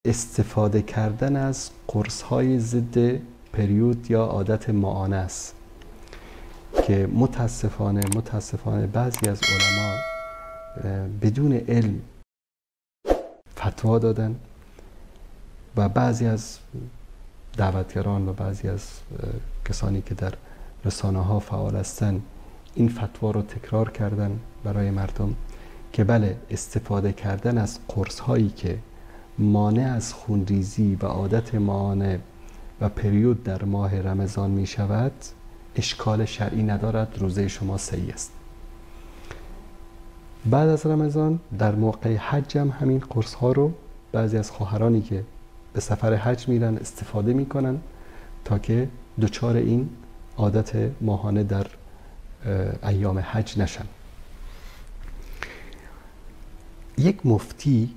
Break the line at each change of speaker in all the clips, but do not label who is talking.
استفاده کردن از قرص‌های ضد پریود یا عادت معانه است که متاسفانه بعضی از علما بدون علم فتوا دادن و بعضی از دعوتگران و بعضی از کسانی که در رسانه ها فعال هستند این فتوا رو تکرار کردن برای مردم که بله، استفاده کردن از قرص هایی که مانع از خونریزی و عادت معانه و پریود در ماه رمضان می شود اشکال شرعی ندارد، روزه شما صحیح است. بعد از رمضان در موقع حج هم همین قرص ها رو بعضی از خواهرانی که به سفر حج میرن استفاده میکنن تا که دچار این عادت ماهانه در ایام حج نشن. یک مفتی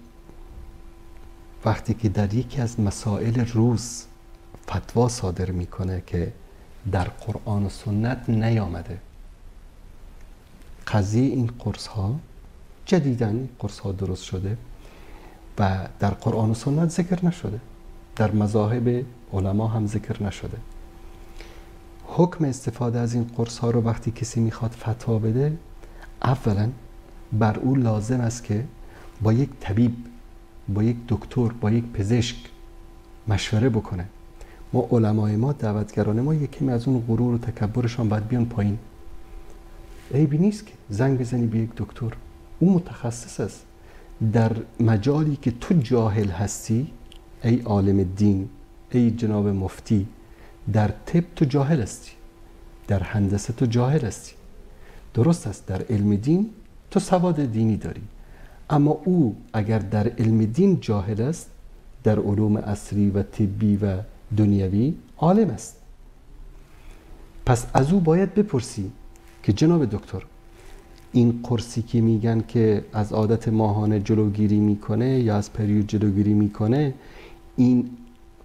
وقتی که در یکی از مسائل روز فتوا صادر میکنه که در قرآن و سنت نیامده، قضیه این قرص ها جدیدن قرص ها درست شده و در قرآن و سنت ذکر نشده، در مذاهب علما هم ذکر نشده، حکم استفاده از این قرص ها رو وقتی کسی میخواد فتوا بده، اولا بر او لازم است که با یک طبیب، با یک دکتر، با یک پزشک مشوره بکنه. ما علمای ما، دعوتگران ما، یکی از اون غرور و تکبرشان باید بیان پایین. عیبی نیست که زنگ بزنی به یک دکتر، او متخصص است در مجالی که تو جاهل هستی. ای عالم دین، ای جناب مفتی، در طب تو جاهل هستی، در هندسه تو جاهل هستی. درست است در علم دین تو سواد دینی داری، اما او اگر در علم دین جاهل است، در علوم عصری و طبی و دنیوی عالم است. پس از او باید بپرسی که جناب دکتر، این قرصی که میگن که از عادت ماهانه جلوگیری میکنه یا از پریود جلوگیری میکنه، این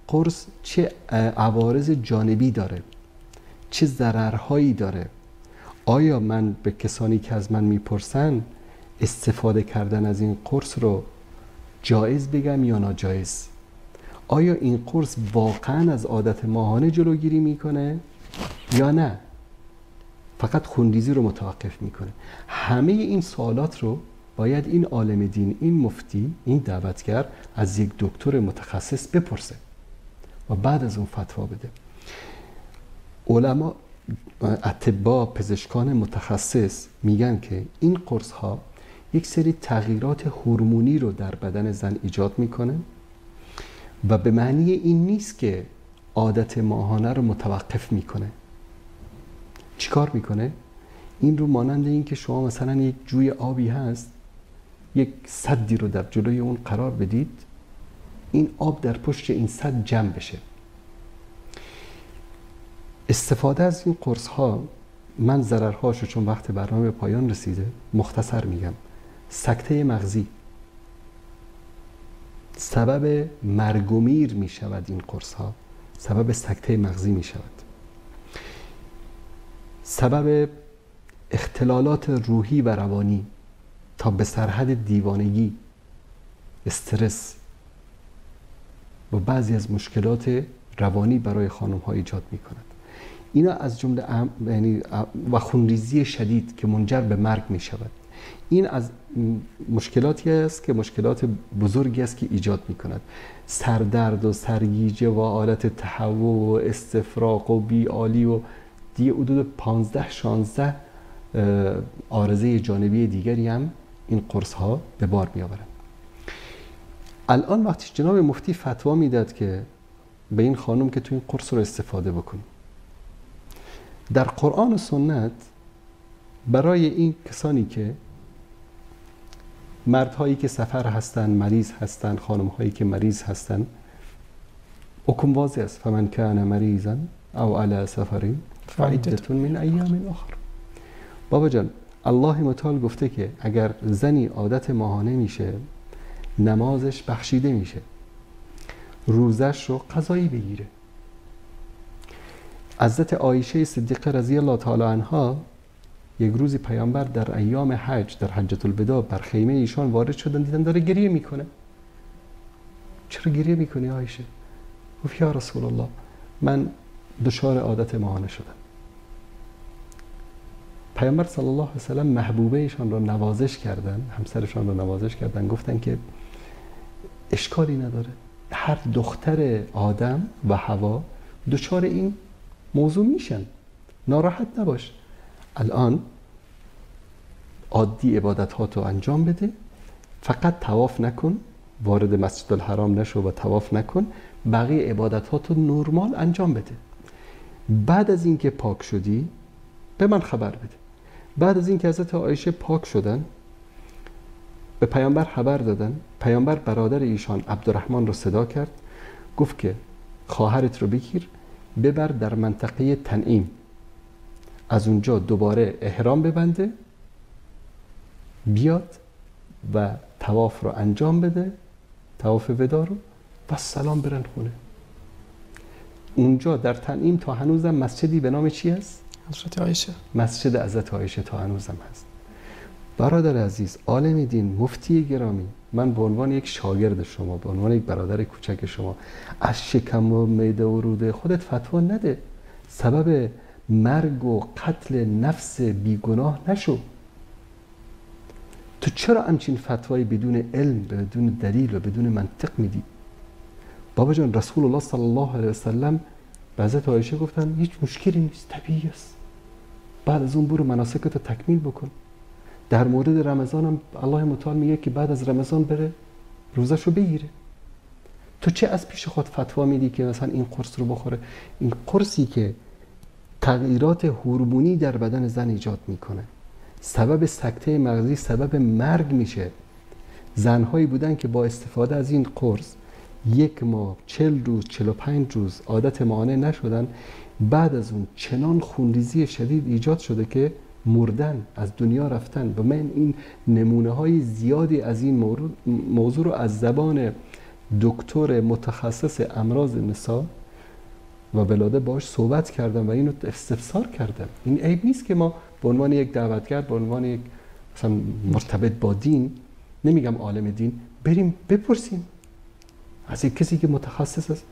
قرص چه عوارض جانبی داره، چه ضررهایی داره؟ آیا من به کسانی که از من میپرسن استفاده کردن از این قرص رو جایز بگم یا ناجایز؟ آیا این قرص واقعا از عادت ماهانه جلوگیری میکنه یا نه فقط خونریزی رو متوقف میکنه؟ همه این سوالات رو باید این عالم دین، این مفتی، این دعوتگر از یک دکتر متخصص بپرسه و بعد از اون فتوا بده. علما، اطباء، پزشکان متخصص میگن که این قرص ها یک سری تغییرات هورمونی رو در بدن زن ایجاد میکنه و به معنی این نیست که عادت ماهانه رو متوقف میکنه. چیکار میکنه؟ این رو مانند این که شما مثلا یک جوی آبی هست، یک سدی رو در جلوی اون قرار بدید، این آب در پشت این سد جمع بشه. استفاده از این قرص ها، من ضررهاشو چون وقت برنامه به پایان رسیده مختصر میگم. سکته مغزی، سبب مرگ و میر می شود. این قرص ها سبب سکته مغزی می شود، سبب اختلالات روحی و روانی تا به سرحد دیوانگی، استرس و بعضی از مشکلات روانی برای خانم ها ایجاد می کند. اینا از جمله یعنی و خونریزی شدید که منجر به مرگ می شود. این از مشکلاتی است که مشکلات بزرگی است که ایجاد می کند. سردرد و سرگیجه و حالت تهوع و استفراغ و بی‌حالی و دیگه حدود 15-16 عارضه جانبی دیگری هم این قرص ها به بار می آورند. الان وقتی جناب مفتی فتوا میداد که به این خانم که تو این قرص رو استفاده بکن، در قرآن و سنت برای این کسانی که مردهایی که سفر هستن، مریض هستن، خانمهایی که مریض هستن، حکم واضح است: فمن کان مریضا او علی سفر فعدة من ایام اخر. بابا جان، الله متعال گفته که اگر زنی عادت ماهانه میشه، نمازش بخشیده میشه، روزش رو قضایی بگیره. حضرت عایشه صدیقه رضی الله تعالی عنها یک روزی پیامبر در ایام حج، در حجة الوداع، بر خیمه ایشان وارد شدن، دیدن داره گریه میکنه. چرا گریه میکنی عایشه؟ گفت یا رسول الله من دچار عادت ماهانه شدم. پیامبر صلی الله علیه و سلم محبوبه ایشان را نوازش کردن، همسرشان را نوازش کردن، گفتن که اشکالی نداره، هر دختر آدم و حوا دچار این موضوع میشن، ناراحت نباش، الان عادی عبادتاتو انجام بده، فقط طواف نکن، وارد مسجد الحرام نشو و طواف نکن، بقیه عبادتاتو نرمال انجام بده. بعد از اینکه پاک شدی به من خبر بده. بعد از اینکه حضرت عایشه پاک شدن به پیامبر خبر دادن. پیامبر برادر ایشان عبدالرحمن رو صدا کرد، گفت که خواهرت رو بگیر ببر در منطقه تنعیم، از اونجا دوباره احرام ببنده، بیاد و طواف رو انجام بده، طواف ودا رو، و سلام برن خونه. اونجا در تنعیم تا هنوزم مسجدی به نام چی هست؟
حضرت عایشه.
مسجد حضرت عایشه تا هنوزم هست. برادر عزیز، عالم دین، مفتی گرامی، من به عنوان یک شاگرد شما، به عنوان یک برادر کوچک شما، از شکم و معده و روده خودت فتوا نده، سبب مرگ و قتل نفس بیگناه نشو. تو چرا همچین فتوایی بدون علم، بدون دلیل و بدون منطق میدی؟ بابا جان، رسول الله صلی الله علیه و سلم به حضرت عایشه گفتن هیچ مشکلی نیست، طبیعی است، بعد از اون برو مناسکتو تکمیل بکن. در مورد رمضان هم الله متعال میگه که بعد از رمضان بره روزشو بگیره. تو چه از پیش خود فتوا میدی که مثلا این قرص رو بخوره؟ این قرصی که تغییرات هورمونی در بدن زن ایجاد میکنه، سبب سکته مغزی، سبب مرگ میشه. زنهایی بودن که با استفاده از این قرص 1 ماه، 40 روز، 45 روز عادت ماهانه نشدن، بعد از اون چنان خونریزی شدید ایجاد شده که مردن، از دنیا رفتن. و من این نمونه های زیادی از این موضوع رو از زبان دکتر متخصص امراض نساء و ولاده باش صحبت کردم و اینو استفسار کردم. این عیب نیست که ما به عنوان یک دعوتگر، به عنوان یک مثلا مرتبط با دین، نمیگم عالم دین، بریم بپرسیم از یک کسی که متخصص است.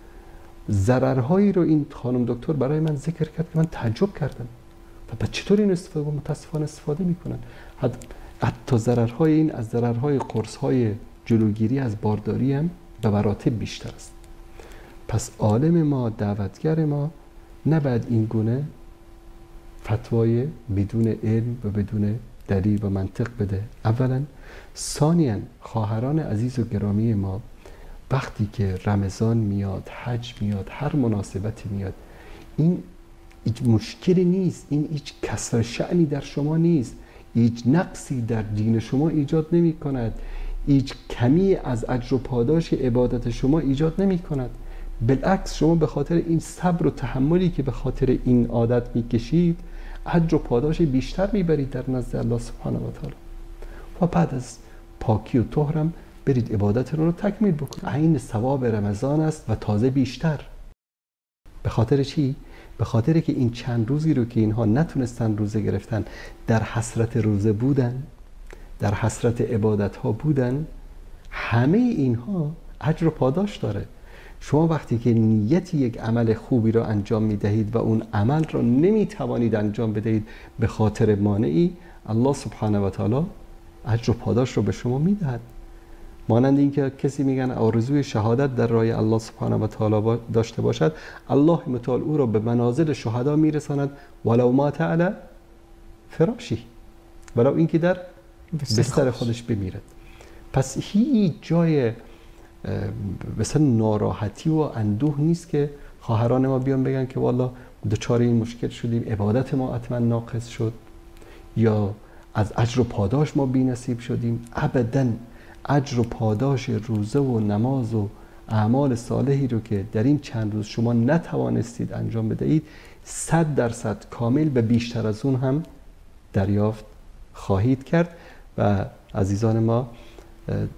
ضررهایی رو این خانم دکتر برای من ذکر کرد که من تعجب کردم. و چطور این متاسفانه استفاده میکنن؟ حتی ضررهای این از ضررهای قرصهای جلوگیری از بارداری هم به مراتب بیشتر است. پس عالم ما، دعوتگر ما نباید این گونه فتوای بدون علم و بدون دلیل و منطق بده. اولا. ثانیاً، خواهران عزیز و گرامی ما، وقتی که رمضان میاد، حج میاد، هر مناسبتی میاد، این هیچ مشکلی نیست، این هیچ کسر شأنی در شما نیست، هیچ نقصی در دین شما ایجاد نمی کند، هیچ کمی از اجر و پاداش عبادت شما ایجاد نمی کند. بالعکس، شما به خاطر این صبر و تحملی که به خاطر این عادت میکشید، اجر و پاداش بیشتر میبرید در نزد الله سبحانه و تعالی. و بعد از پاکی و طهرم برید عبادت رو تکمیل بکنید. عین ثواب رمضان است و تازه بیشتر. به خاطر چی؟ به خاطر که این چند روزی رو که اینها نتونستن روزه گرفتن، در حسرت روزه بودن، در حسرت عبادت ها بودن، همه اینها اجر و پاداش داره. شما وقتی که نیت یک عمل خوبی رو انجام میدهید و اون عمل رو نمیتوانید انجام بدهید به خاطر مانعی، الله سبحانه و تعالی اجر و پاداش رو به شما میدهد. مانند این که کسی میگن آرزوی شهادت در راه الله سبحانه و تعالی داشته باشد، الله متعال او را به منازل شهدا میرساند، ولو مات علی فراشی، ولو اینکه در بستر خودش بمیرد. پس هیچ جای مثلا ناراحتی و اندوه نیست که خواهران ما بیان بگن که والا دچار این مشکل شدیم، عبادت ما حتما ناقص شد، یا از اجر و پاداش ما بی‌نصیب شدیم. ابداً اجر و پاداش روزه و نماز و اعمال صالحی رو که در این چند روز شما نتوانستید انجام بدهید، 100% کامل به بیشتر از اون هم دریافت خواهید کرد. و عزیزان ما،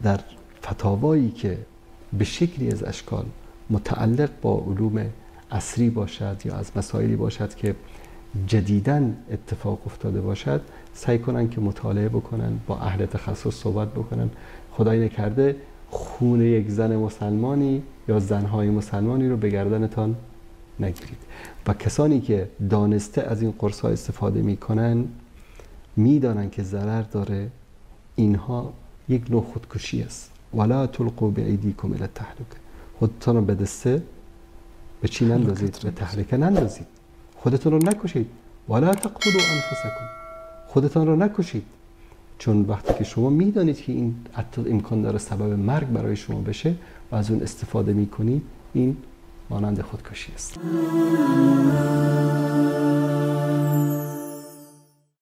در فتاوایی که به شکلی از اشکال متعلق با علوم عصری باشد یا از مسائلی باشد که جدیداً اتفاق افتاده باشد، سعی کنن که مطالعه بکنن، با اهل تخصص صحبت بکنن. خدای نکرده خون یک زن مسلمانی یا زنهای مسلمانی رو به گردنتان نگیرید. و کسانی که دانسته از این قرص‌ها استفاده میکنن میدانن که ضرر داره، اینها یک نوع خودکشی است. ولا تلقوا بأیدیکم الی التهلکه، خودتون رو به دسته به چی نندازید؟ به تهلکه نندازید. خودتون رو نکشید. ولا تقتلوا انفسکم، خودتون رو نکشید. چون وقتی که شما میدانید که این امکان داره سبب مرگ برای شما بشه و از اون استفاده میکنید، این مانند خودکشی است.